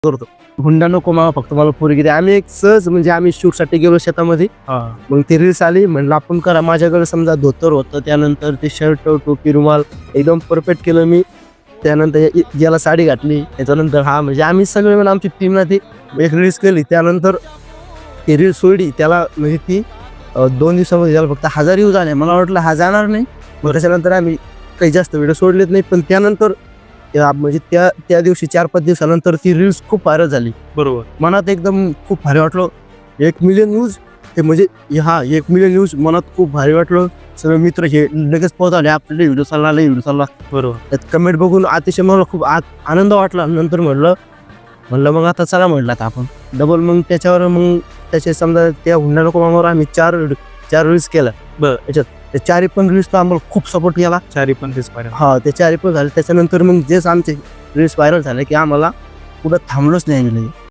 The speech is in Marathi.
करतो. हुंडा नको मला, फक्त मला पोरगी द्या. आम्ही एक सहज म्हणजे आम्ही शूटसाठी गेलो शेतामध्ये. मग ती रील्स आली, म्हणलं आपण करा. माझ्याकडे समजा धोतर होतं, त्यानंतर ते शर्ट, टोपी, रुमाल एकदम परफेक्ट केलं मी. त्यानंतर याला साडी घातली. त्याच्यानंतर म्हणजे आम्ही सगळे मिळून आमची टीमला ती एक रील्स केली. त्यानंतर ती रील्स सोडली. त्याला म्हणजे ती 2 दिवसामध्ये त्याला फक्त 1000 व्ह्यूज आले. मला वाटलं हा जाणार नाही. मग त्याच्यानंतर आम्ही काही जास्त व्हिडिओ सोडलेत नाही. पण त्यानंतर म्हणजे त्या दिवशी 4-5 दिवसानंतर ती रील्स खूप व्हायरल झाली. बरोबर. मनात एकदम खूप भारी वाटलं. 1 मिलियन व्ह्यूज ते म्हणजे 1 मिलियन व्ह्यूज मनात खूप भारी वाटलं. सगळे मित्र हे लगेच पोहोचले, आपल्याला व्हिडिओ चालला. बरोबर. त्यात कमेंट बघून अतिशय मला खूप आनंद वाटला. नंतर म्हणलं मग आता चला, म्हणलं आता आपण डबल. मग त्याचे समजा त्या हुंडा नको मामावर आम्ही 4 रील्स केल्या. बरं. त्याच्यात ते 4 पण रील्सला आम्हाला खूप सपोर्ट केला. 4 पण तेच पाहिजे. ते 4 पण झाले. त्याच्यानंतर मग जेच आमचे रील्स व्हायरल झाले की आम्हाला कुठं थांबलोच नाही.